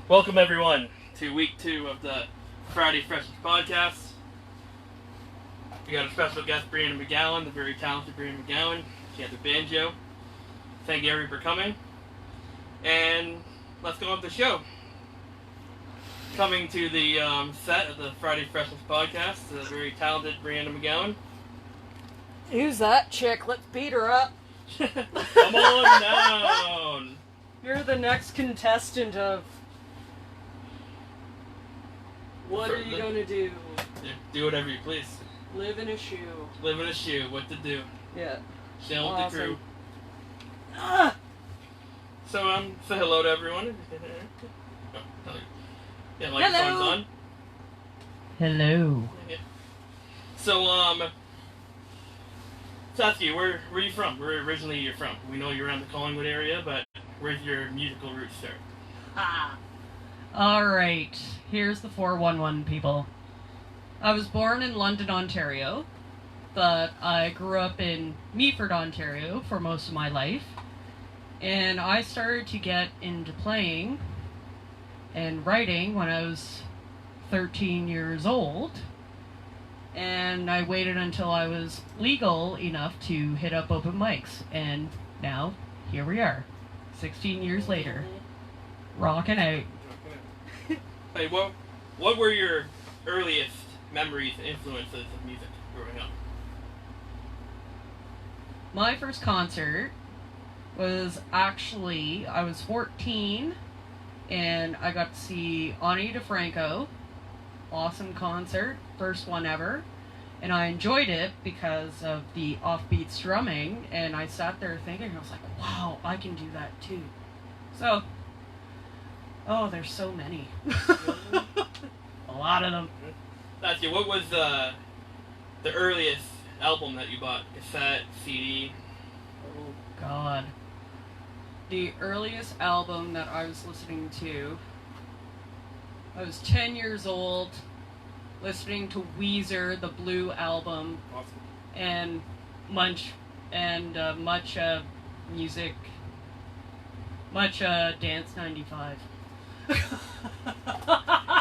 Welcome everyone to week 2 of the Friday Freshness podcast. We got a special guest, Brianna McGowan, the very talented Brianna McGowan. She has a banjo. Thank you everyone for coming. And let's go on with the show. Coming to the set of the Friday Freshness podcast, the very talented Brianna McGowan. Who's that chick? Let's beat her up. Come on down. You're the next contestant of... What are you gonna do? Do whatever you please. Live in a shoe. Live in a shoe. What to do? Yeah. Chill with the crew. Ah! So, say hello to everyone. Yeah, microphone's on. Hello. Yeah. So, Saskia, where are you from? Where originally you're from? We know you're around the Collingwood area, but where's your musical roots start? Alright, here's the 411 people. I was born in London, Ontario, but I grew up in Meaford, Ontario for most of my life. And I started to get into playing and writing when I was 13 years old. And I waited until I was legal enough to hit up open mics. And now, here we are, 16 years later, rocking out. Hey, what were your earliest memories and influences of music growing up? My first concert was actually, I was 14, and I got to see Ani DeFranco. Awesome concert, first one ever. And I enjoyed it because of the offbeat strumming, and I sat there thinking, I was like, wow, I can do that too. So, oh, there's so many. A lot of them. Saskia, what was the earliest album that you bought? Cassette, CD? Oh, God. The earliest album that I was listening to, I was 10 years old, listening to Weezer, the Blue album, Awesome. and much music, much Dance 95. It's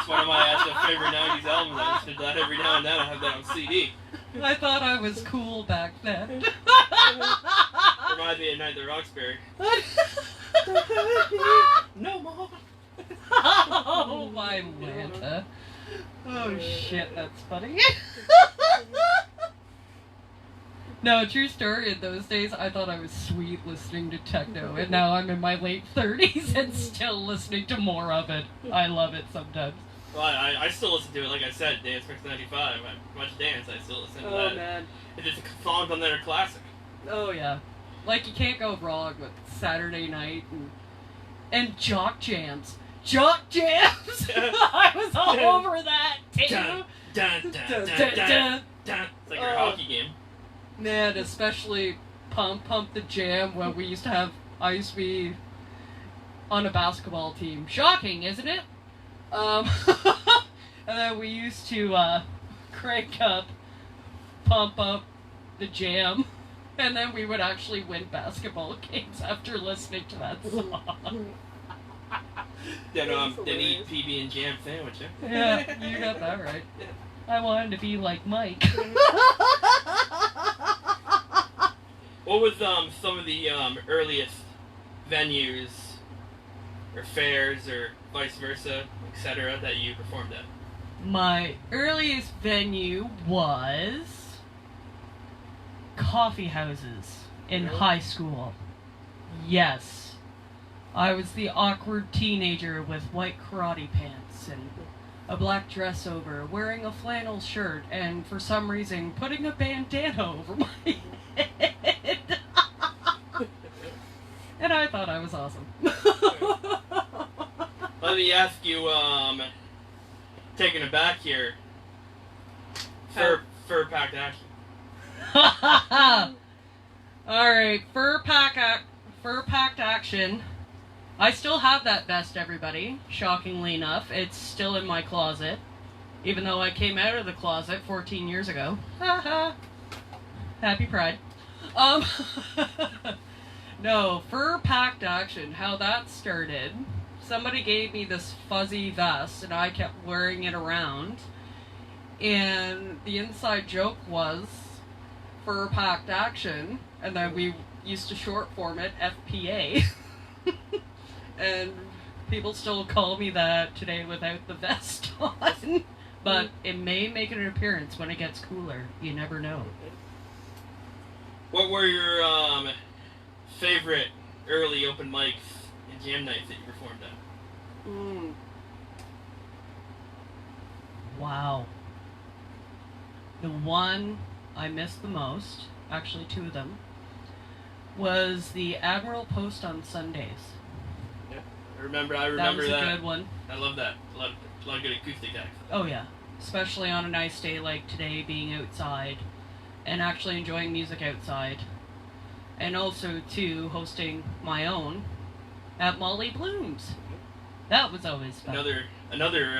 one of my favorite 90s albums. I listen to that every now and then. I have that on CD. I thought I was cool back then. Reminds me of Night at the Roxbury. No more. Oh, my Lanta. Oh, shit, that's funny. No, true story, in those days, I thought I was sweet listening to techno, and now I'm in my late 30s and still listening to more of it. I love it sometimes. Well, I still listen to it, like I said, Dance Mix 95. Much dance, I still listen to that. Oh, man. It's just songs on there are classic. Oh, yeah. Like, you can't go wrong with Saturday Night and Jock Jams. Jock Jams! I was all over that, too. Dun, dun, dun, dun, dun, dun, dun. It's like your hockey game. Man, especially Pump the Jam when I used to be on a basketball team. Shocking, isn't it? And then we used to crank up, Pump Up the Jam, and then we would actually win basketball games after listening to that song. Then eat PB and jam sandwich, eh? Yeah, you got that right. I wanted to be like Mike. What was some of the earliest venues or fairs or vice versa, etc., that you performed at? My earliest venue was coffee houses in high school. Yes. I was the awkward teenager with white karate pants and a black dress over, wearing a flannel shirt, and for some reason putting a bandana over my head. And I thought I was awesome. Let me ask you, taking it back here, fur packed action. Alright, fur packed action. I still have that vest, everybody. Shockingly enough, it's still in my closet. Even though I came out of the closet 14 years ago. Happy Pride. No, fur packed action, how that started. somebody gave me this fuzzy vest, and I kept wearing it around. And the inside joke was Fur Packed Action, and then we used to short form it FPA. And people still call me that today without the vest on. But it may make an appearance when it gets cooler. You never know. What were your favorite early open mics and jam nights that you performed at? Wow. The one I missed the most, actually two of them, was the Admiral Post on Sundays. Yeah, I remember that. That was a good one. I love that. A lot of good acoustic acts. Oh yeah, especially on a nice day like today, being outside and actually enjoying music outside. And also, too, hosting my own at Molly Bloom's. That was always fun. Another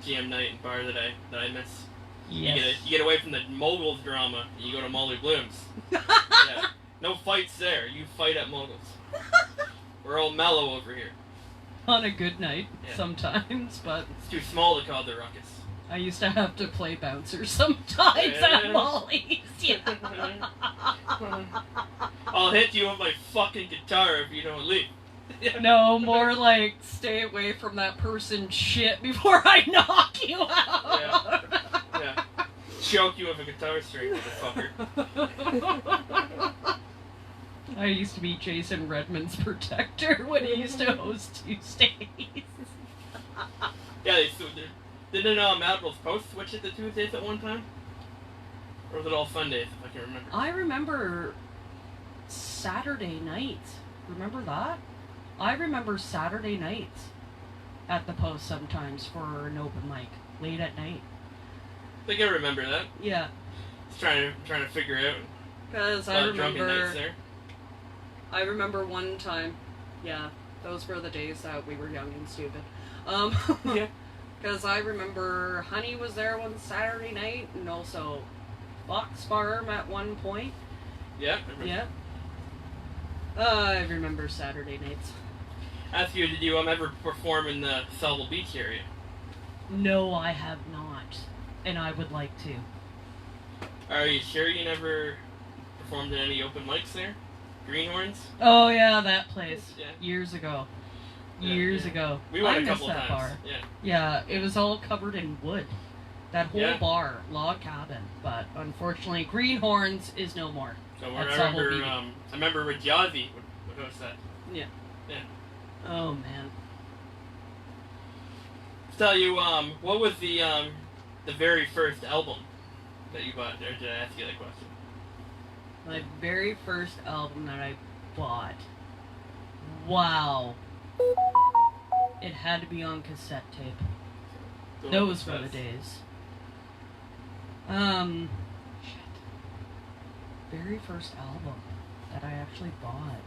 jam night and bar that I miss. Yes. You get away from the Moguls drama and you go to Molly Bloom's. Yeah. No fights there. You fight at Moguls. We're all mellow over here. On a good night, sometimes, but... It's too small to cause the ruckus. I used to have to play bouncer sometimes at Molly's. Yeah. I'll hit you with my fucking guitar if you don't leave. No, more like stay away from that person's shit before I knock you out. Yeah. Choke you with a guitar string, motherfucker. I used to be Jason Redmond's protector when he used to host Tuesdays. Yeah, didn't Admiral's Post switch it to Tuesdays at one time? Or was it all Sundays, if I can remember? I remember Saturday nights. Remember that? I remember Saturday nights at the Post sometimes for an open mic, late at night. I think I remember that. Yeah. Just trying to figure out. Because Drunken nights there. I remember one time, yeah, those were the days that we were young and stupid. Yeah. Because I remember Honey was there one Saturday night, and also Fox Farm at one point. Yeah. Yeah. I remember Saturday nights. Ask you, did you ever perform in the Selble Beach area? No, I have not, and I would like to. Are you sure you never performed in any open mics there? Greenhorns? Oh yeah, that place. Yeah. Years ago. Yeah, Years ago. We went I a couple missed that times. bar. Yeah. Yeah, it was all covered in wood. That whole bar, log cabin. But unfortunately, Greenhorns is no more. So I remember Rajazi would host that. Yeah. Yeah. Oh man. Tell you, what was the very first album that you bought? Or did I ask you that question? My very first album that I bought. Wow. It had to be on cassette tape. Those were the days. Shit. Very first album that I actually bought.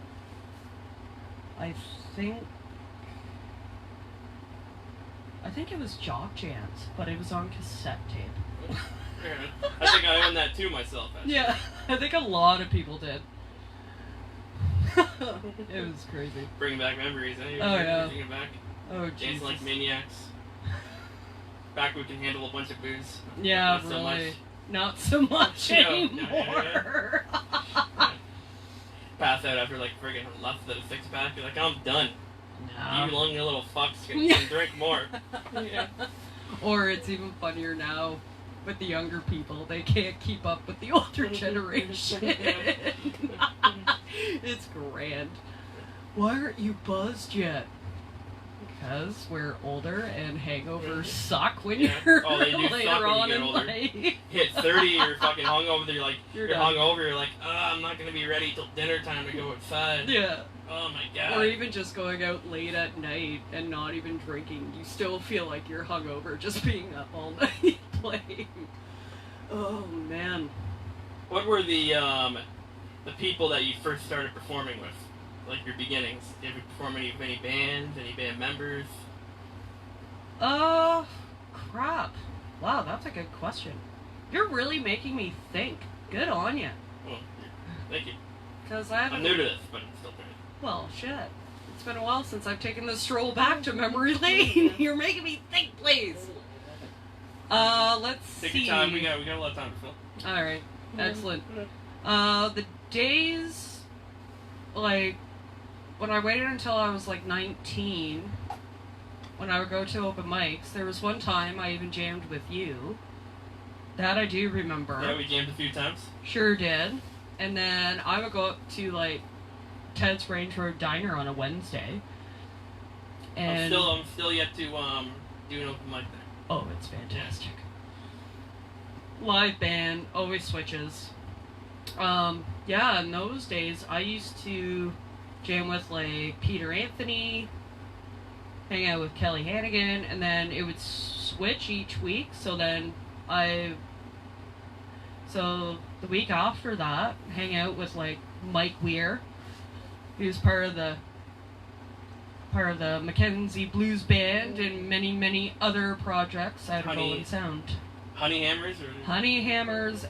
I think it was Jock Jams, but it was on cassette tape. Yeah. I think I own that too myself, actually. Yeah, I think a lot of people did. It was crazy. Bringing back memories, eh? Oh, yeah. Bringing it back. Oh, Dancing Jesus. like maniacs. Back we can handle a bunch of booze. Yeah, Not so really. much. Not so much No, anymore. Pass out after like friggin' less than a six pack. You're like, I'm done. No. You lonely little fucks can drink more. Yeah. Or it's even funnier now with the younger people. They can't keep up with the older generation. It's grand. Why aren't you buzzed yet? Because we're older and hangovers suck when you're they do later suck when on you get in older. life. Hit 30, you're fucking hungover. You're done. hungover. You're like, I'm not gonna be ready till dinner time to go outside. Yeah. Oh my god. Or even just going out late at night and not even drinking. You still feel like you're hungover just being up all night playing. Oh man. What were the people that you first started performing with? Like your beginnings? Did you perform any bands, any band members? Crap. Wow, that's a good question. You're really making me think. Good on you. Well, thank you. Because I haven't... I'm new to this, but I'm still trying. Well, shit. It's been a while since I've taken this stroll back to memory lane. You're making me think, please. Let's see. Take your time. We got a lot of time to fill. All right. Excellent. The days, like, when I waited until I was like 19, when I would go to open mics, there was one time I even jammed with you. That I do remember. Yeah, we jammed a few times. Sure did. And then I would go up to, like, Ted's Range Road Diner on a Wednesday. And I'm still yet to do an open mic there. oh, it's fantastic. Live band, always switches. Yeah, in those days, I used to jam with, like, Peter Anthony, hang out with Kelly Hannigan, and then it would switch each week, so then so the week after that, hang out with, like, Mike Weir, who's part of the Mackenzie Blues Band and many, many other projects out of Owen Sound. Honey Hammers? Honey Hammers,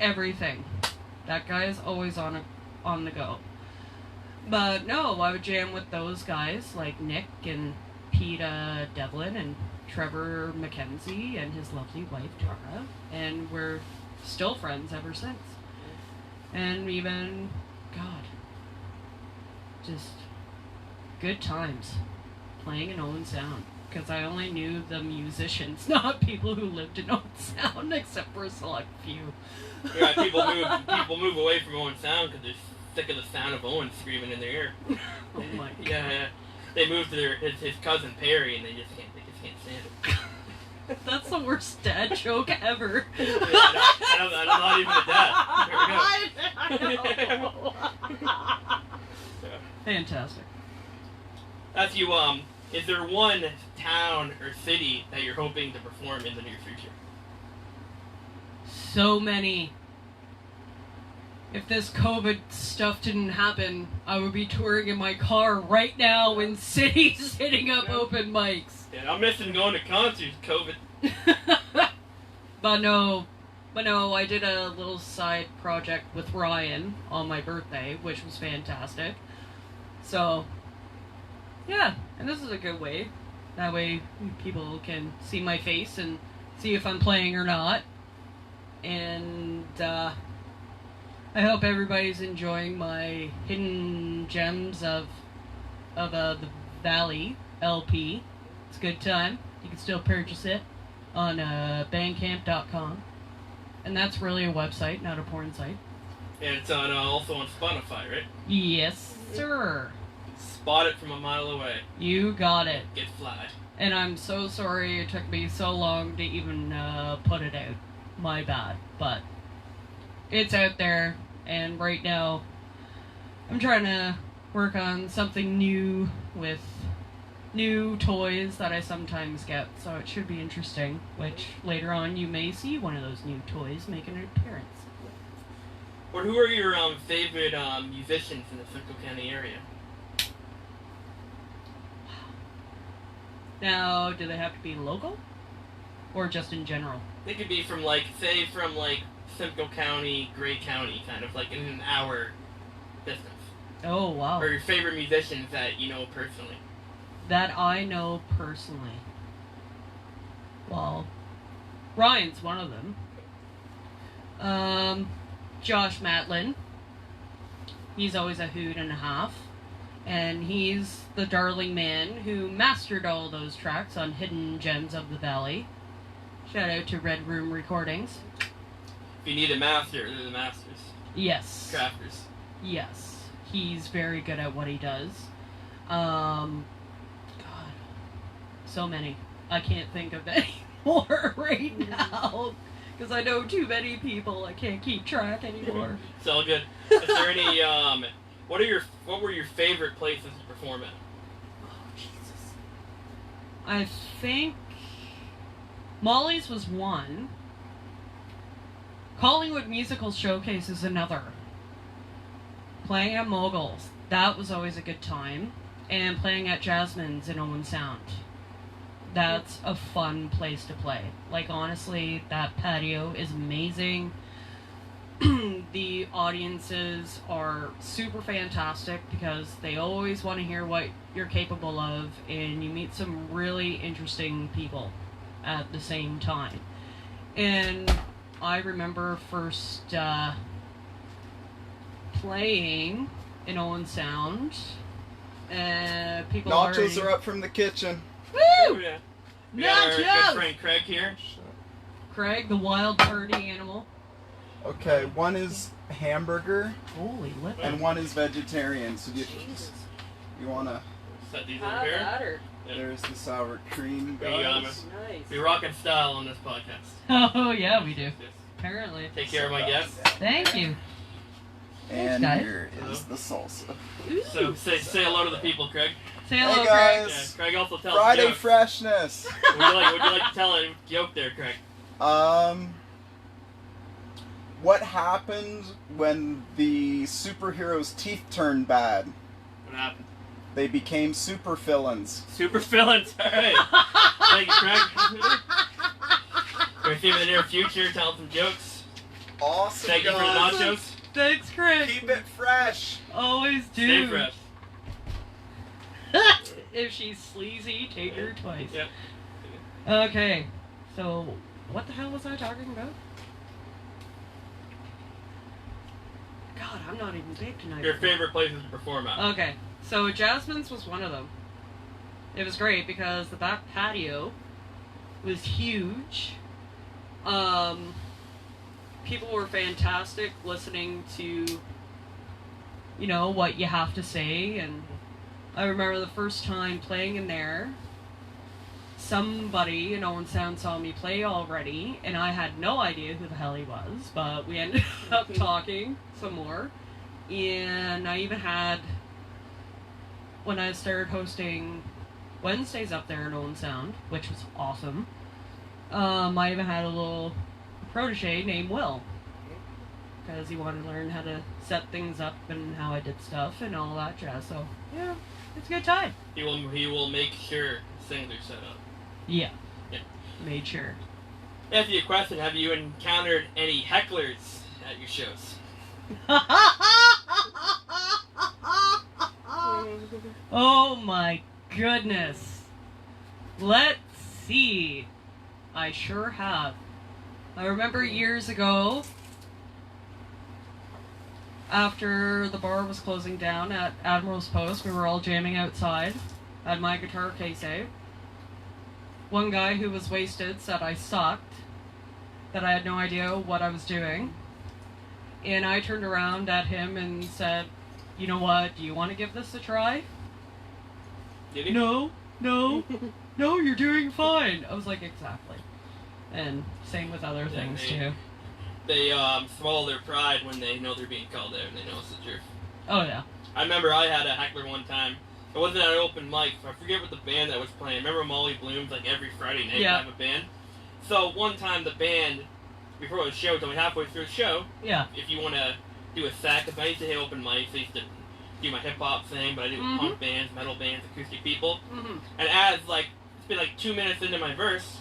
everything. That guy's always on the go. But no, I would jam with those guys, like Nick and Peta Devlin and Trevor Mackenzie and his lovely wife Tara, and we're still friends ever since. And even, God, just good times playing in Owen Sound, because I only knew the musicians, not people who lived in Owen Sound, except for a select few. Yeah, people move away from Owen Sound because they're sick of the sound of Owen screaming in their ear. Oh my God. Yeah. They moved to his cousin Perry, and they just can't stand it. That's the worst dad joke ever. Yeah, I'm not even a dad. There we go. I know. Fantastic. That's you. Is there one town or city that you're hoping to perform in the near future? So many. If this COVID stuff didn't happen, I would be touring in my car right now in cities hitting up open mics. Yeah, I'm missing going to concerts, COVID. But no, I did a little side project with Ryan on my birthday, which was fantastic. So, yeah, and this is a good way. That way people can see my face and see if I'm playing or not. And, I hope everybody's enjoying my Hidden Gems of the Valley LP. It's a good time. You can still purchase it on bandcamp.com. And that's really a website, not a porn site. And it's on also on Spotify, right? Yes, sir. Spot it from a mile away. You got it. Get fly. And I'm so sorry it took me so long to even put it out. My bad. But it's out there, and right now I'm trying to work on something new with new toys that I sometimes get, so it should be interesting, which later on you may see one of those new toys make an appearance. Or who are your favorite musicians in the Central County area? Now, do they have to be local? Or just in general? They could be from Simcoe County, Gray County, kind of like in an hour distance. Oh, wow. Or your favorite musicians that you know personally. That I know personally. Well, Ryan's one of them. Josh Matlin. He's always a hoot and a half. And he's the darling man who mastered all those tracks on Hidden Gems of the Valley. Shout out to Red Room Recordings. If you need a master, they're the masters. Yes. Crafters. Yes. He's very good at what he does. God. So many. I can't think of any more right now. Because I know too many people. I can't keep track anymore. It's all good. Is there any, what were your favorite places to perform at? Oh, Jesus. I think Molly's was one. Collingwood Musical Showcase is another. Playing at Moguls, that was always a good time. And playing at Jasmine's in Owen Sound. That's a fun place to play. Like, honestly, that patio is amazing. the audiences are super fantastic because they always want to hear what you're capable of, and you meet some really interesting people at the same time. And I remember first playing in Owen Sound. People Nachos are up from the kitchen. Woo! Oh, yeah. We got our good Nachos! friend Craig here. Craig, the wild party animal. Okay, one is hamburger Holy liquor. and one is vegetarian. So you wanna? Set these over Have here. at her. Yeah. There's the sour cream, There you go, guys. Nice. We rocking style on this podcast. Oh, yeah, we do. Yes. Apparently. Take care of my guests. Thank you. And guys. here is the salsa. So say hello to the people, Craig. Say hello, Hey Craig. Yeah, guys, Craig also tells Friday jokes. Freshness. Would you like to tell a joke there, Craig? What happened when the superheroes' teeth turned bad? What happened? They became super villains. Super villains. All right. Thank you, Craig. We're seeing in the near future. Tell some jokes. Awesome, Thank you for the guys. nachos. Thanks, Craig. Keep it fresh. Always Stay do. fresh. If she's sleazy, take her twice. Yep. Okay, so what the hell was I talking about? God, I'm not even big tonight. Your favorite places to perform at? Okay, so Jasmine's was one of them. It was great because the back patio was huge. People were fantastic listening to, you know, what you have to say. And I remember the first time playing in there, somebody in Owen Sound saw me play already, and I had no idea who the hell he was, but we ended up talking some more. And I even had, when I started hosting Wednesdays up there in Owen Sound, which was awesome, I even had a little protege named Will, because he wanted to learn how to set things up and how I did stuff and all that jazz. So yeah, it's a good time. He will make sure things are set up. Yeah. Yeah. Made sure. Ask you a question. Have you encountered any hecklers at your shows? Oh my goodness. Let's see. I sure have. I remember years ago, after the bar was closing down at Admiral's Post, we were all jamming outside. I had my guitar case out. One guy who was wasted said I sucked, that I had no idea what I was doing. And I turned around at him and said, you know what, do you want to give this a try? Did he? No, no, you're doing fine. I was like, exactly. And same with other things too. They swallow their pride when they know they're being called out and they know it's the truth. Oh yeah. I remember I had a heckler one time. It wasn't at an open mic, so I forget what the band that was playing. Remember Molly Bloom's, like every Friday night Yeah. would have a band? So one time the band, before the show, told me halfway through the show, Yeah. if you want to do a set, because I used to hit open mics, I used to do my hip-hop thing, but I did with punk bands, metal bands, acoustic people. Mm-hmm. And as, like, it's been like 2 minutes into my verse,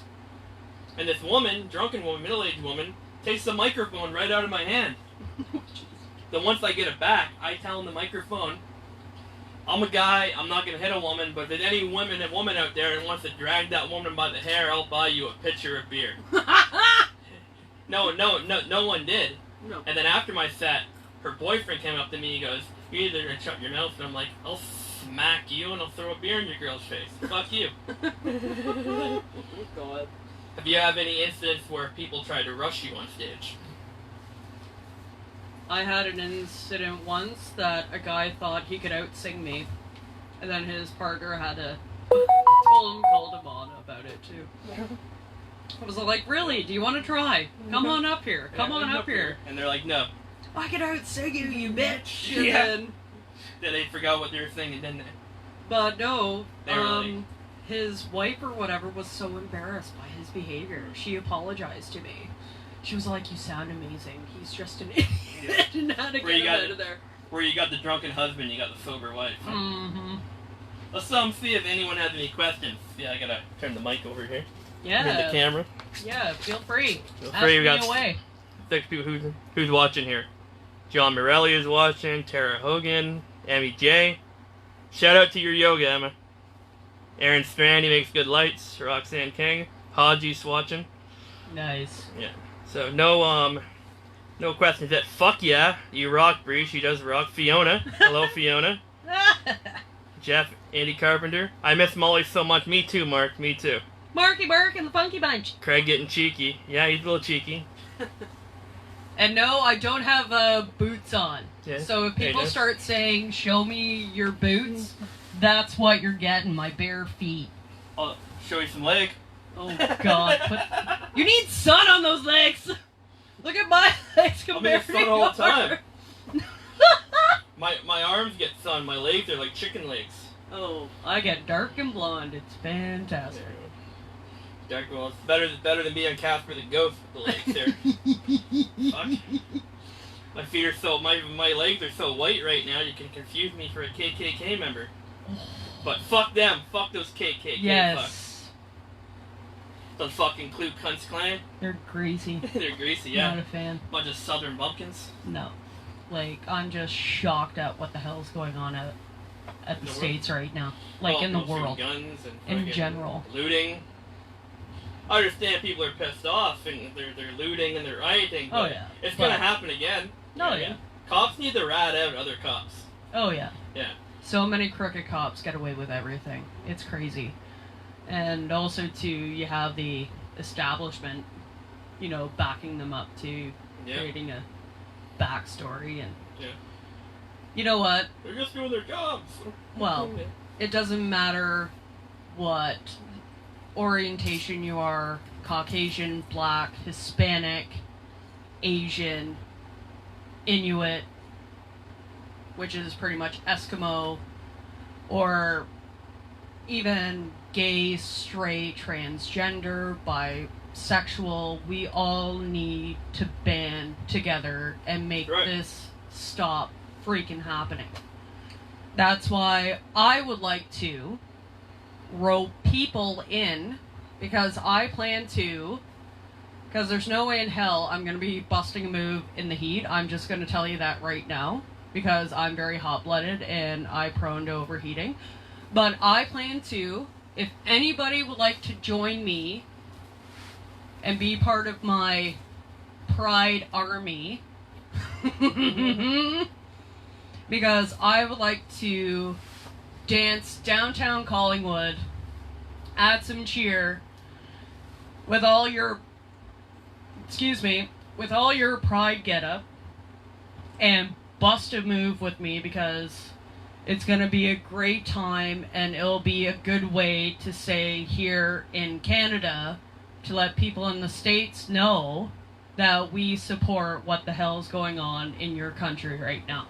and this woman, drunken woman, middle-aged woman, takes the microphone right out of my hand. So once I get it back, I tell him the microphone, I'm a guy, I'm not going to hit a woman, but if there's any woman out there that wants to drag that woman by the hair, I'll buy you a pitcher of beer. No one did. No. And then after my set, her boyfriend came up to me and goes, you either gonna shut your mouth, and I'm like, I'll smack you and I'll throw a beer in your girl's face. Fuck you. God. Have you had any incidents where people tried to rush you on stage? I had an incident once that a guy thought he could out-sing me, and then his partner had to called him on about it too. I was like, really? Do you want to try? Come on up here. Come on up here. And they're like, no. I can out-sing you, you bitch. And Yeah. then, Then they forgot what they were singing, didn't they? but no, They were late. his wife or whatever was so embarrassed by his behavior. She apologized to me. She was like, you sound amazing. He's just an idiot. And had to Where get you him got- out of there. Where you got the drunken husband, you got the sober wife. Mm-hmm. Let's see if anyone has any questions. Yeah, I gotta turn the mic over here. Yeah. Turn the camera. Yeah, feel free. Feel Ask free, we me got- away. 6 people who's watching here. John Morelli is watching, Tara Hogan, Emmy J. Shout out to your yoga, Emma. Aaron Strandy makes good lights, Roxanne King, Haji's watching. Nice. Yeah. So no questions yet. Fuck yeah, you rock, Bree. She does rock. Fiona, hello, Fiona. Jeff, Andy Carpenter. I miss Molly so much. Me too, Mark. Me too. Marky Mark and the Funky Bunch. Craig getting cheeky. Yeah, he's a little cheeky. And no, I don't have boots on. Yeah. So if people Hey, start saying, show me your boots, that's what you're getting, my bare feet. I'll show you some leg. Oh, God. You need sun on those legs. Look at my legs compared to sun all yours. the time. My arms get sun. My legs are like chicken legs. Oh, I get dark and blonde. It's fantastic. Dark, well, it's better than being Casper the Ghost with the legs there. Fuck. My feet are so my legs are so white right now. You can confuse me for a KKK member. But fuck them. Fuck those KKK. Yes. Fucks. The fucking Ku Klux Klan. They're greasy. They're greasy, yeah. Not a fan. Bunch of Southern bumpkins. No. Like, I'm just shocked at what the hell's going on at the States right now. Like, in the world. Guns and in general. Looting. I understand people are pissed off and they're looting and they're rioting, but it's gonna happen again. No, yeah. Cops need to rat out other cops. Oh, yeah. Yeah. So many crooked cops get away with everything. It's crazy. And also, too, you have the establishment, you know, backing them up to creating a backstory. And you know what? They're just doing their jobs. Well, it doesn't matter what orientation you are, Caucasian, Black, Hispanic, Asian, Inuit, which is pretty much Eskimo, or even gay, straight, transgender, bisexual. We all need to band together and make this stop freaking happening. That's why I would like to rope people in, because I plan to, because there's no way in hell I'm going to be busting a move in the heat. I'm just going to tell you that right now, because I'm very hot-blooded and I'm prone to overheating. But I plan to, if anybody would like to join me and be part of my Pride Army, because I would like to dance downtown Collingwood, add some cheer with all your, with all your pride getup, and bust a move with me, because it's going to be a great time, and it'll be a good way to say here in Canada, to let people in the States know that we support what the hell's going on in your country right now.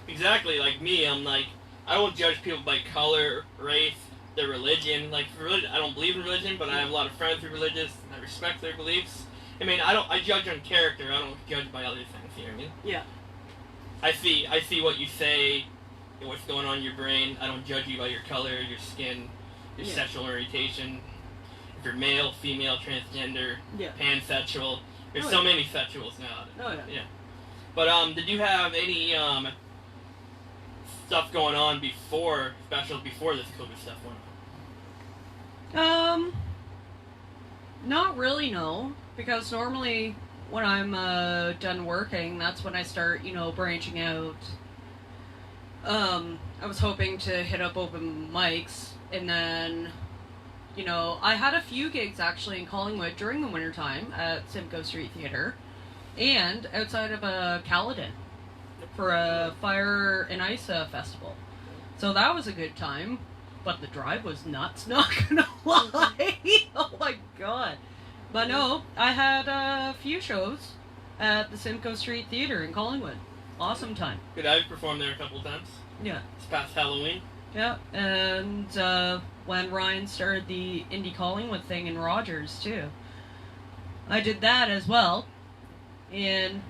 Exactly, like me, I'm like, I don't judge people by color, race, their religion. Like, for religion, I don't believe in religion, but I have a lot of friends who are religious, and I respect their beliefs. I mean, I judge on character, I don't judge by other things, you know what I mean? Yeah. I see what you say, what's going on in your brain. I don't judge you by your color, your skin, your sexual orientation. If you're male, female, transgender, pansexual. There's so many sexuals now. Oh, yeah. But, did you have any, stuff going on before this COVID stuff went on? Not really, no. Because normally when I'm done working, that's when I start, branching out. I was hoping to hit up open mics, and then, I had a few gigs actually in Collingwood during the wintertime at Simcoe Street Theatre, and outside of Caledon for a Fire and Ice festival. So that was a good time, but the drive was nuts, not gonna lie. Oh my god. But no, I had a few shows at the Simcoe Street Theatre in Collingwood. Awesome time. Good, I've performed there a couple times. Yeah. This past Halloween. Yeah, and when Ryan started the Indie Collingwood thing in Rogers, too. I did that as well, and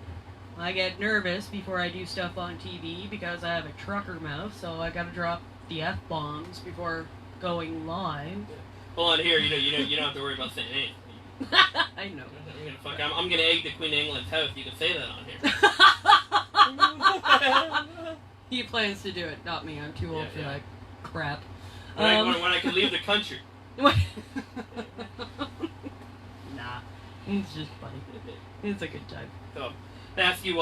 I get nervous before I do stuff on TV because I have a trucker mouth, so I gotta drop the F-bombs before going live. Hold on here, you don't have to worry about saying anything. I know. I'm gonna egg the Queen of England's house. You can say that on here. He plans to do it, not me. I'm too old for that crap. When I can leave the country. Nah, it's just funny. It's a good time. So, I ask you,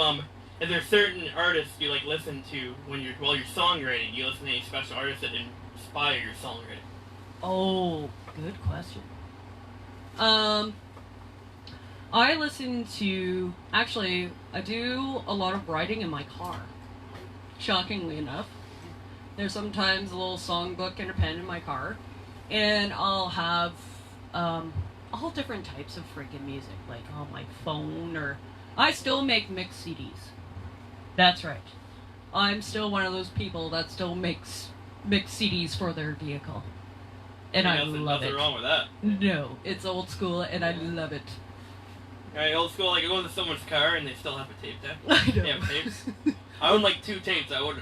is there certain artists you like listen to while you're songwriting? Do you listen to any special artists that inspire your songwriting? Oh, good question. I listen to, actually, I do a lot of writing in my car. Shockingly enough. There's sometimes a little songbook and a pen in my car. And I'll have, all different types of freaking music, like on my phone, or I still make mixed CDs. That's right. I'm still one of those people that still makes mixed CDs for their vehicle. And I love it. Nothing wrong with that. No, it's old school and I love it. Alright, old school, like I go into someone's car and they still have a tape deck. I know. They have tapes. I own like 2 tapes. I own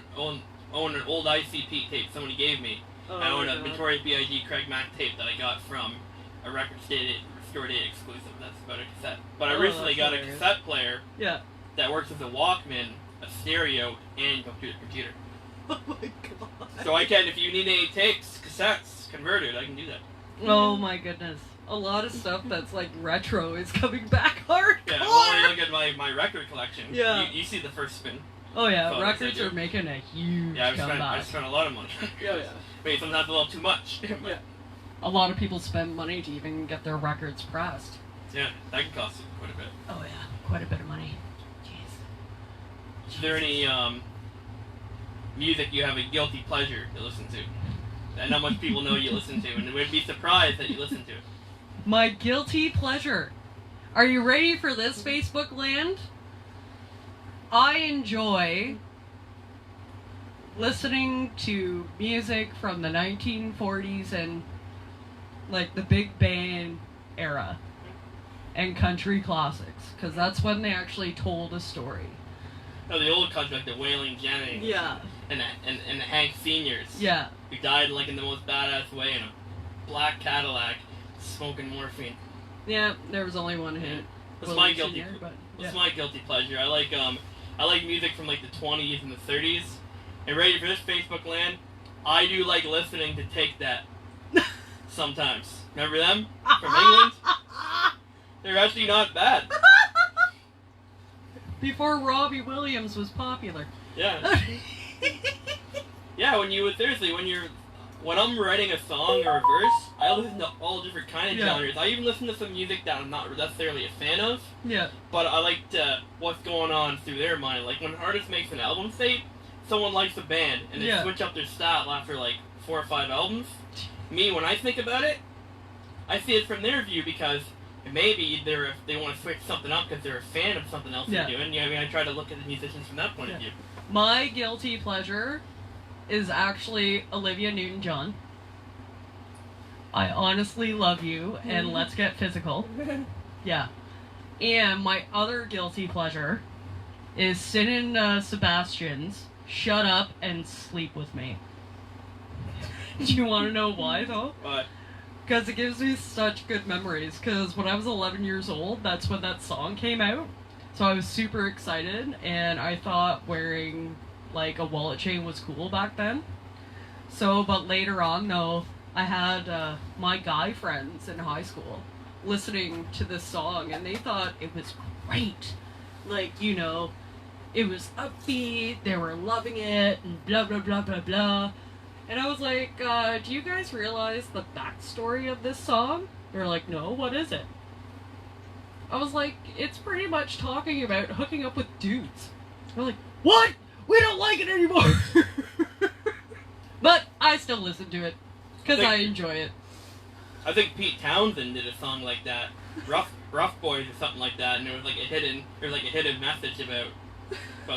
an old ICP tape somebody gave me. Oh, I own a Notorious B.I.G. Craig Mack tape that I got from a record store date exclusive. That's about a cassette. But I recently got a cassette player that works as a Walkman, a stereo, and computer. Oh my god. So I can, if you need any tapes, cassettes, converted, I can do that. Oh my goodness. A lot of stuff that's like retro is coming back hardcore. Yeah, well, when you look at my record collection, you see the first spin. Oh yeah, records are making a huge comeback. I spent a lot of money. Yeah. Wait, sometimes a little too much. Yeah. A lot of people spend money to even get their records pressed. Yeah, that can cost quite a bit. Oh yeah, quite a bit of money. Jeez. Is there any music you have a guilty pleasure to listen to? That not much people know you listen to, and would be surprised that you listen to it. My guilty pleasure. Are you ready for this, Facebook land? I enjoy listening to music from the 1940s and like the big band era and country classics, because that's when they actually told a story. Oh, the old country, like the Wailing Jennings. Yeah. And the Hank Seniors. Yeah. Who died like in the most badass way in a black Cadillac, smoking morphine. Yeah, there was only one hit. That's my guilty. That's my guilty pleasure. I like music from like the 20s and the 30s. And ready for this, Facebook land? I do like listening to Take That. Sometimes. Remember them? From England? They're actually not bad. Before Robbie Williams was popular. Yeah. Yeah, when I'm writing a song or a verse, I listen to all different kind of genres. I even listen to some music that I'm not necessarily a fan of. Yeah. But I like what's going on through their mind. Like when an artist makes an album, say, someone likes a band and they switch up their style after like 4 or 5 albums. Me, when I think about it, I see it from their view because maybe they want to switch something up because they're a fan of something else they're doing. Yeah, I mean, I try to look at the musicians from that point of view. My guilty pleasure is actually Olivia Newton-John. I honestly love you, and let's get physical. Yeah. And my other guilty pleasure is Sin and Sebastian's Shut Up and Sleep With Me. Do you want to know why, though? Why? Because it gives me such good memories. Because when I was 11 years old, that's when that song came out. So I was super excited, and I thought wearing like a wallet chain was cool back then. So, but later on, though, I had my guy friends in high school listening to this song, and they thought it was great. Like, you know, it was upbeat, they were loving it, and blah, blah, blah, blah, blah. And I was like, do you guys realize the backstory of this song? They're like, no, what is it? I was like, it's pretty much talking about hooking up with dudes. They're like, what? We don't like it anymore! But I still listen to it, because I enjoy it. I think Pete Townsend did a song like that, Rough Boys or something like that, and there was like a hidden message about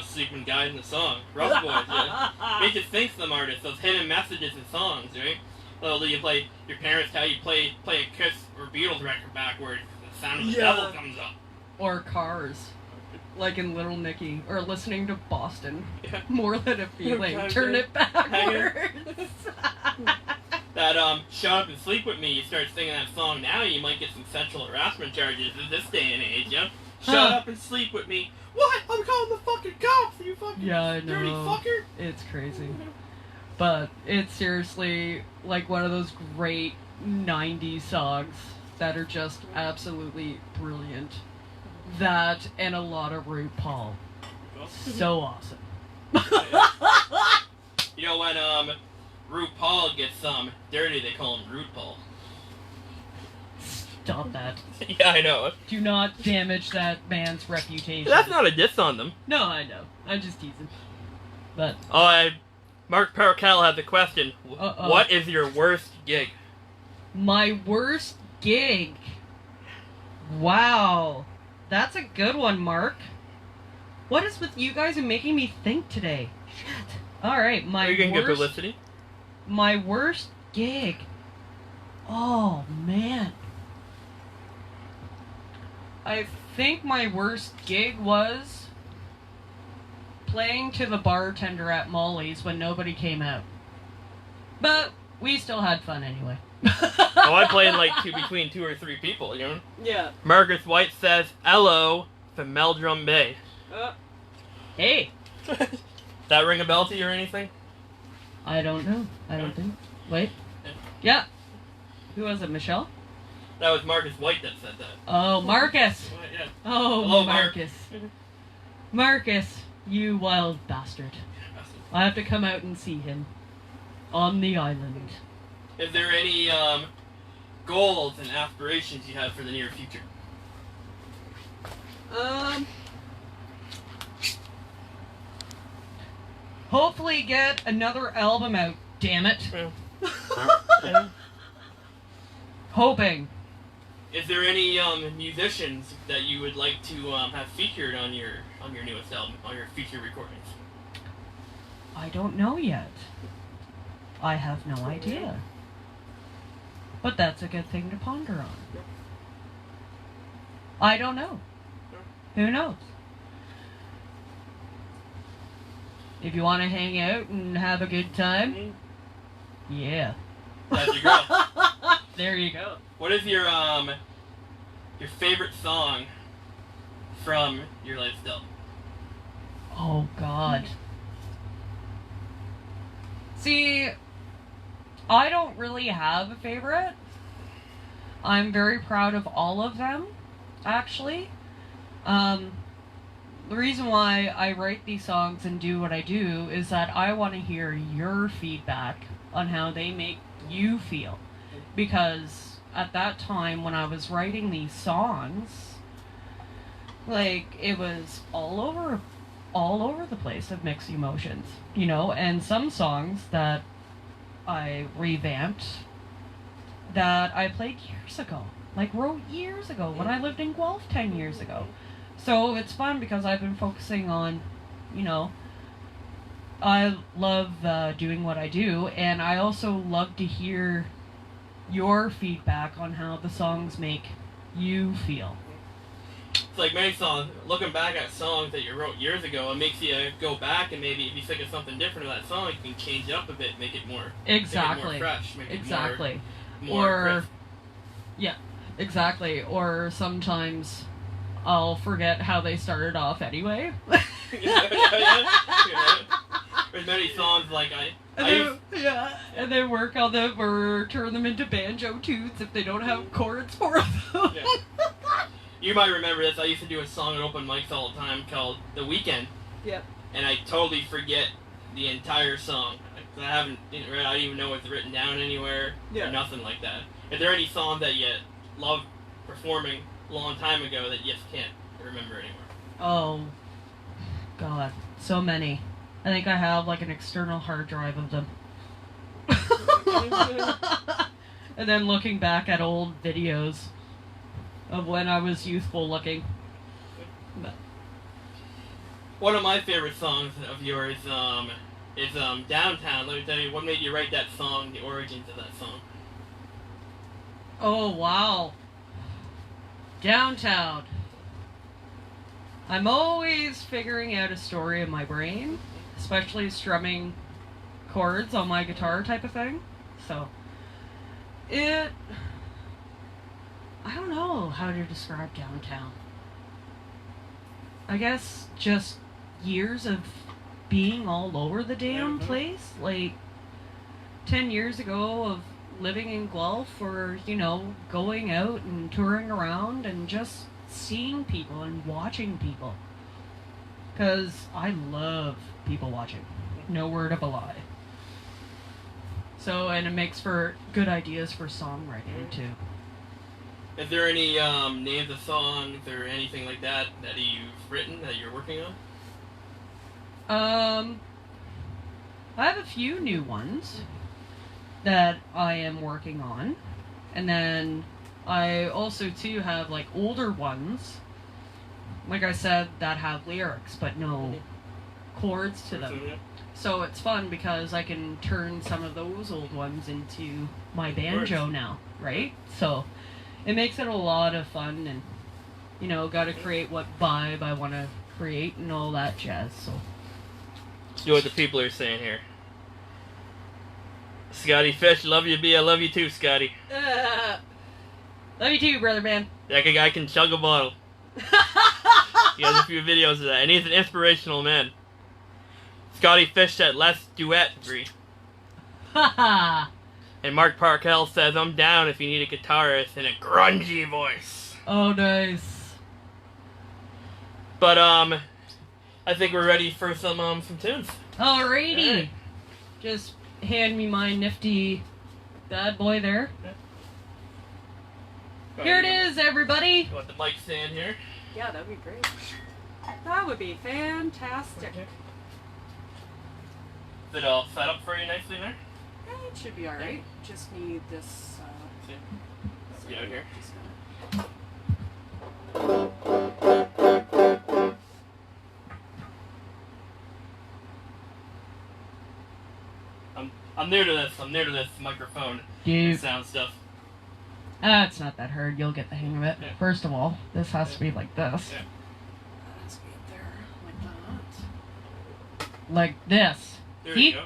sleeping guys in the song. Rough Boys, yeah. Makes you think some artists, those hidden messages in songs, right? Well, you play your parents how you play a Kiss or Beatles record backwards, the sound of the devil comes up. Or Cars. Like in Little Nicky, or listening to Boston. More than a feeling. Turn it backwards. that Shut Up and Sleep With Me, you start singing that song now, you might get some sexual harassment charges in this day and age, you know? Shut up and sleep with me. What? I'm calling the fucking cops, you fucking dirty fucker. It's crazy. But it's seriously like one of those great 90s songs that are just absolutely brilliant. That and a lot of RuPaul. So awesome. You know, when RuPaul gets dirty, they call him Rude Paul. Stop that. Yeah, I know. Do not damage that man's reputation. That's not a diss on them. No, I know. I'm just teasing. But Mark Paracal has a question. What is your worst gig? My worst gig? Wow. That's a good one, Mark. What is with you guys and making me think today? Shit. Alright, Are you gonna get publicity? My worst gig. Oh, man. I think my worst gig was playing to the bartender at Molly's when nobody came out. But we still had fun anyway. Oh, I played like between 2 or 3 people, you know? Yeah. Marcus White says, hello from Meldrum Bay. Hey! That ring a bell to you or anything? I don't know. I don't think. Wait. Yeah. Who was it, Michelle? That was Marcus White that said that. Oh, Marcus! Yeah. Oh, Hello, Marcus. Marcus, you wild bastard. I have to come out and see him. On the island. Is there any goals and aspirations you have for the near future? Hopefully get another album out, damn it. Yeah. Hoping. Is there any musicians that you would like to have featured on your newest album, on your future recordings? I don't know yet. I have no idea. But that's a good thing to ponder on. I don't know. Who knows? If you want to hang out and have a good time, yeah. That's your girl. There you go. What is your favorite song from your latest album? Oh, God. See, I don't really have a favorite. I'm very proud of all of them, actually. The reason why I write these songs and do what I do is that I want to hear your feedback on how they make you feel. Because at that time when I was writing these songs, like, it was all over the place of mixed emotions, you know, and some songs that I revamped that I played years ago, like wrote years ago when I lived in Guelph 10 years ago. So it's fun because I've been focusing on, you know, I love doing what I do, and I also love to hear your feedback on how the songs make you feel. It's like many songs, looking back at songs that you wrote years ago, it makes you go back and maybe if you think of something different in that song, you can change it up a bit, make it more exactly, make it more fresh, make exactly, it more crisp. Yeah, exactly. Or sometimes I'll forget how they started off anyway. Yeah. There's many songs like and then work on them or turn them into banjo tunes if they don't have chords for them. Yeah. You might remember this. I used to do a song at open mics all the time called "The Weekend." Yep. And I totally forget the entire song. I don't even know it's written down anywhere. Yeah. Or nothing like that. Is there any song that you loved performing a long time ago that you just can't remember anymore? Oh, God, so many. I think I have like an external hard drive of them. And then looking back at old videos of when I was youthful looking. But. One of my favorite songs of yours is Downtown. Let me tell you, what made you write that song, the origins of that song? Oh, wow. Downtown. I'm always figuring out a story in my brain, especially strumming chords on my guitar type of thing. So, I don't know how to describe downtown. I guess just years of being all over the damn place. Like, 10 years ago of living in Guelph, or, going out and touring around and just seeing people and watching people. Because I love people watching. No word of a lie. So, and it makes for good ideas for songwriting, too. Is there any names of songs or anything like that you've written that you're working on? I have a few new ones that I am working on. And then I also, too, have, like, older ones, like I said, that have lyrics, but no chords to them. So it's fun because I can turn some of those old ones into my banjo now, right? So it makes it a lot of fun, and, gotta create what vibe I want to create and all that jazz, so. See what the people are saying here. Scotty Fish, love you, B. I love you too, Scotty. Love you too, brother man. That guy can chug a bottle. He has a few videos of that, and he's an inspirational man. Scotty Fish said, let's duet, Bree. Haha. And Mark Parkell says, I'm down if you need a guitarist in a grungy voice. Oh, nice. But, I think we're ready for some tunes. Alrighty. Right. Just hand me my nifty bad boy there. Here it is, everybody. You want the mic stand here? Yeah, that'd be great. That would be fantastic. Is it all set up for you nicely there? Yeah, it should be alright. Just need this, Let's get out here. Just I'm new to this. I'm new to this microphone and sound stuff. It's not that hard. You'll get the hang of it. Yeah. First of all, this has to be like this. Yeah. Let's get there like that. Like this. There See? you go.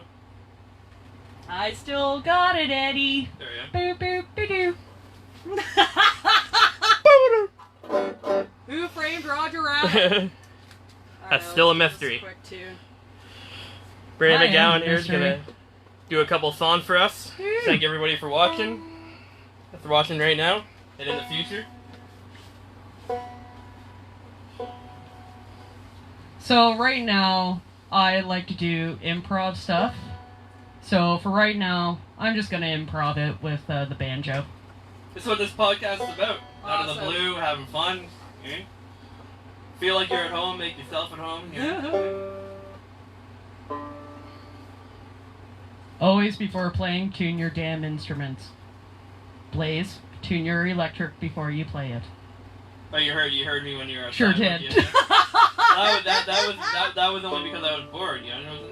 I still got it, Eddie. There you Boop, boop, go. Who framed Roger Rabbit? That's still a mystery. Quick tune. Brianna I am McGowan here is mystery. gonna do a couple songs for us. Thank everybody for watching. If they're watching right now and in the future. So right now, I like to do improv stuff. So for right now, I'm just gonna improv it with the banjo. This is what this podcast is about. Out of the Awesome. blue, having fun. Okay? Feel like you're at home, make yourself at home. Always before playing, tune your damn instruments. Blaze, tune your electric before you play it. Oh, you heard me when you were outside. Sure did. Yeah. that was only because I was bored, you know?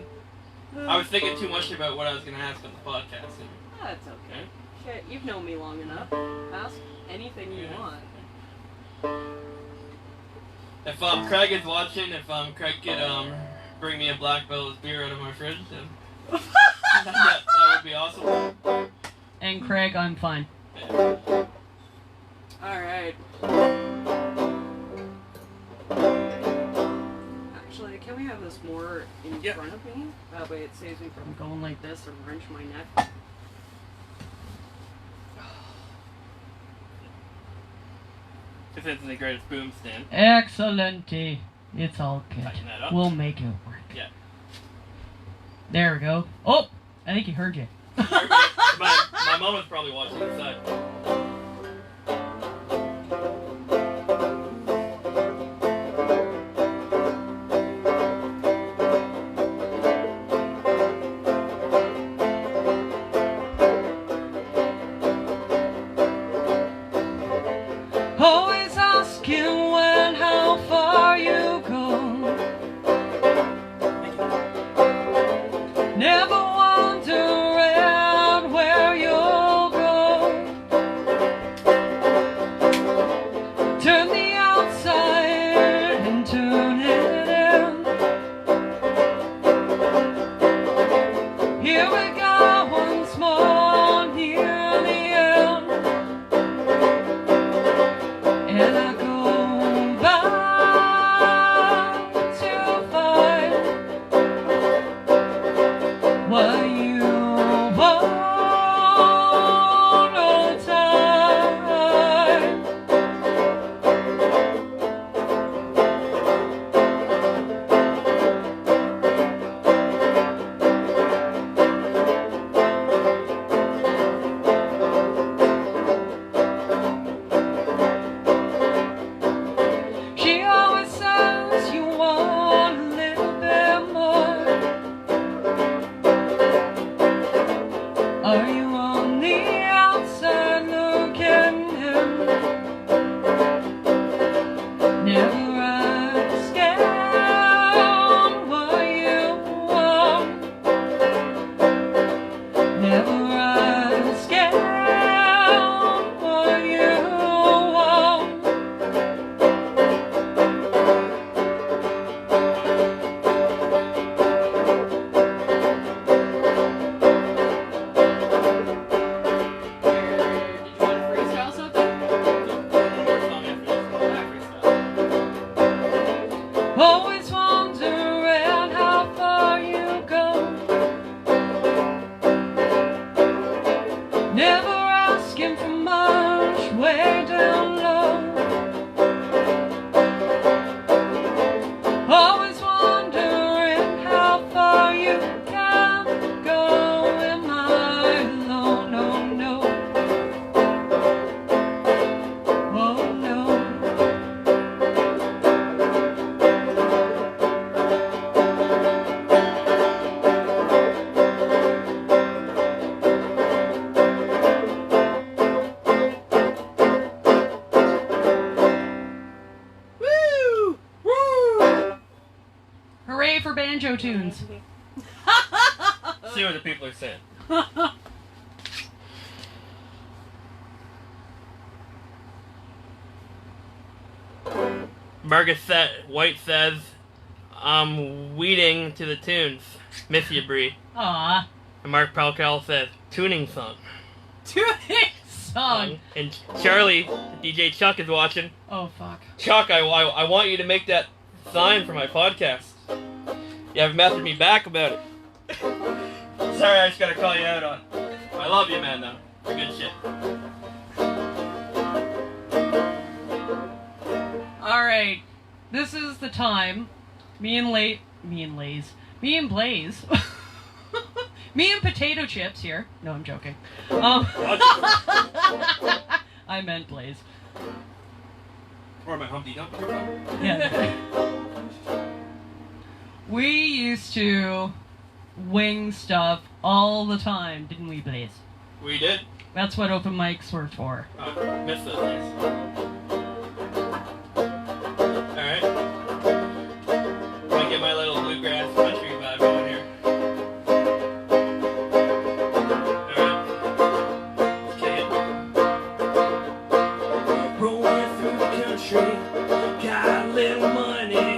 I was thinking too much about what I was going to ask on the podcast. That's okay. Shit, you've known me long enough. Ask anything you want. If Craig is watching, if Craig could bring me a Black Bell's beer out of my fridge, then that would be awesome. And Craig, I'm fine. Alright. Actually, can we have this more in front of me? That way it saves me from going like this and wrench my neck. This isn't the greatest boom stand. Excellent. It's all good. Tighten that up. We'll make it work. Yeah. There we go. Oh, I think he heard you. my mom was probably watching inside. Always asking when, how far you go. Never wondering where you'll go. Never asking for much, way down low. Always wondering how far you can go. Am I alone? Oh no. Oh no. Woo! Woo! Hooray for banjo tunes. See what the people are saying. White says, I'm weeding to the tunes. Miss you, Bree. Aw. And Mark Palcal says, tuning song. Tuning song. And Charlie, DJ Chuck, is watching. Oh, fuck. Chuck, I want you to make that sign for my podcast. You haven't messaged me back about it. Sorry, I just gotta call you out on it. I love you, man, though. For good shit. Alright. This is the time. Me and Blaze. Me and Potato Chips here. No, I'm joking. I meant Blaze. Or my Humpty Dumpty. Yeah. We used to wing stuff all the time, didn't we, Blaze? We did. That's what open mics were for. Oh, missed those days. Alright. I'm gonna get my little bluegrass country vibe going here. Alright. Let's kick it. Rolling through the country, got a little money.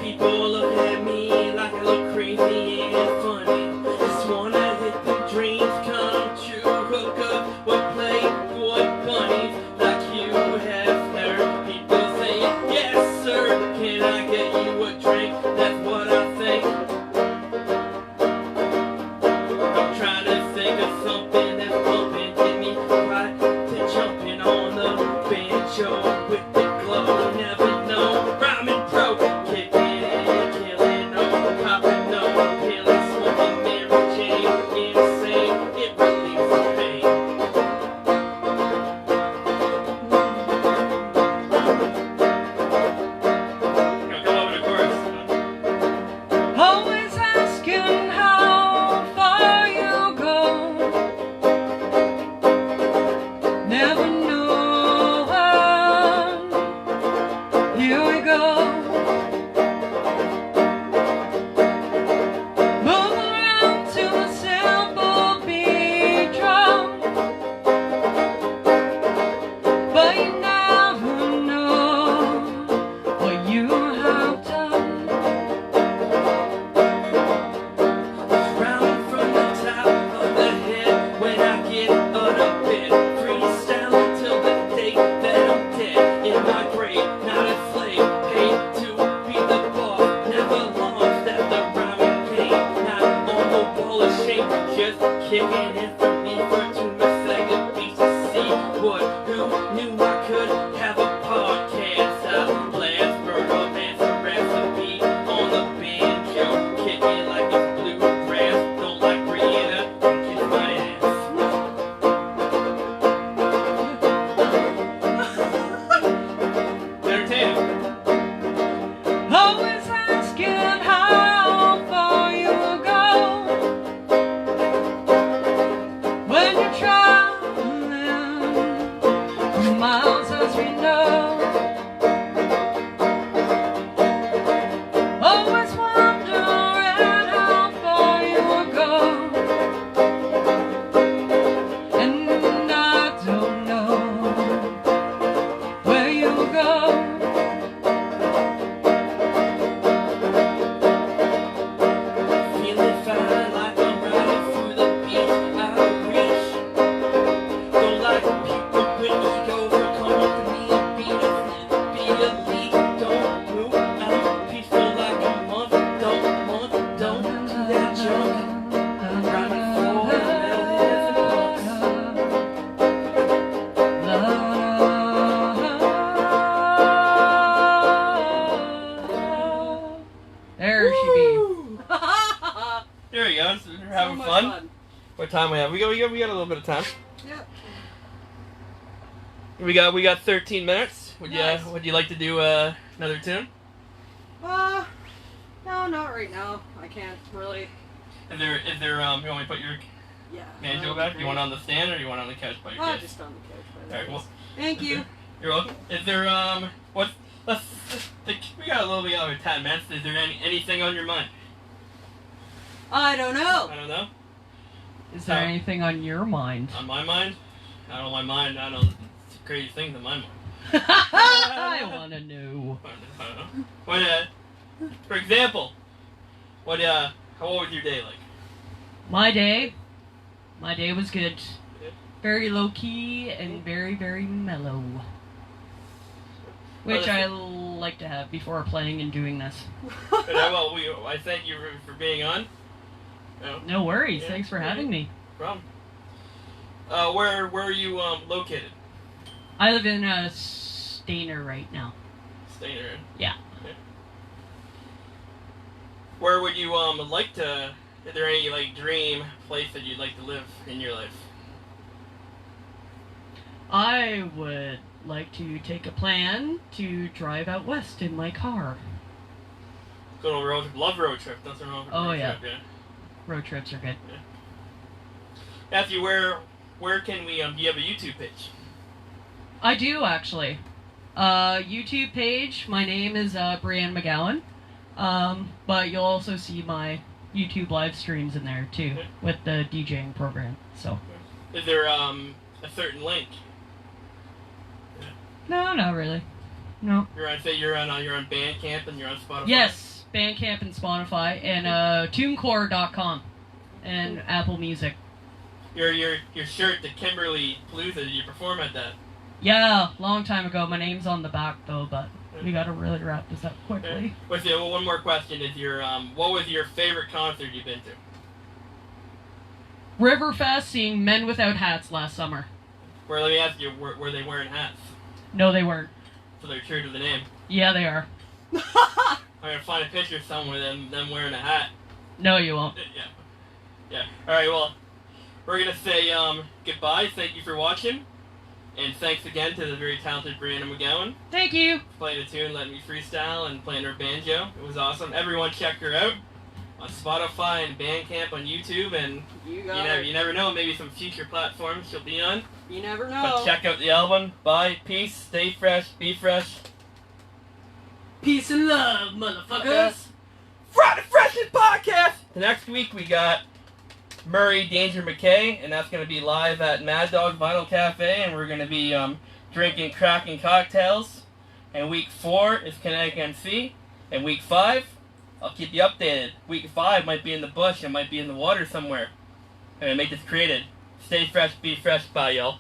People look at me like I look crazy and funny. Just wanna hit the dreams come true. Hook up with Playboy bunnies like you have heard people say, yes sir, can I get you a drink? That's what I think. I'm trying to think of something that's bumping, get me right to jumping on the banjo with the glow. Never know, rhyming pro, kicking and killing, no popping, no pilling, smoking Mary Jane, insane, it relieves the pain. fun. What time we have? We got a little bit of time. Yep. We got 13 minutes. Would you like to do another tune? No, not right now. I can't really. Is there you want me to put your banjo back? Do you want it on the stand or do you want it on the couch by your kids? Just on the couch by the Alright, well. Thank you. You're welcome. Is there we got a little bit over 10 minutes. Is there anything on your mind? I don't know. I don't know. Is there anything on your mind? On my mind? I don't know my mind. I don't know. It's crazy things in my mind. I want to know. I don't know. What, for example, how was your day like? My day was good. Very low key and very, very mellow. Which I like to have before playing and doing this. I thank you for being on. No worries. Yeah, Thanks for having me. No problem. Where are you located? I live in Stainer right now. Stainer. Yeah. Okay. Where would you like to? Is there any dream place that you'd like to live in your life? I would like to take a plan to drive out west in my car. Go on a road trip. Love road trip. That's a road trip. Yeah. Road trips are good. Yeah. Matthew, where can we do you have a YouTube page? I do actually. YouTube page. My name is Brianna McGowan. But you'll also see my YouTube live streams in there too with the DJing program. So. Is there a certain link? No, not really. No. You're on Bandcamp and you're on Spotify. Yes, Bandcamp and Spotify and TuneCore.com and Apple Music. Your shirt, the Kimberly Palooza, did you perform at that? Yeah, long time ago. My name's on the back though, but we gotta really wrap this up quickly. One more question is what was your favorite concert you've been to? Riverfest, seeing Men Without Hats last summer. Let me ask you, were they wearing hats? No, they weren't. So they're true to the name. Yeah, they are. I'm gonna find a picture somewhere of them wearing a hat. No, you won't. Yeah. Alright, well, we're gonna say goodbye. Thank you for watching. And thanks again to the very talented Brianna McGowan. Thank you. Playing a tune, letting me freestyle, and playing her banjo. It was awesome. Everyone check her out on Spotify and Bandcamp on YouTube, and you never know, maybe some future platforms she'll be on. You never know. But check out the album. Bye. Peace. Stay fresh. Be fresh. Peace and love, motherfuckers. Friday Freshness Podcast. The next week we got Murray Danger McKay, and that's going to be live at Mad Dog Vinyl Cafe, and we're going to be drinking cracking cocktails. And week 4 is Connecticut MC, and week 5, I'll keep you updated. Week 5 might be in the bush, it might be in the water somewhere. I'm going to make this creative. Stay fresh, be fresh, bye y'all.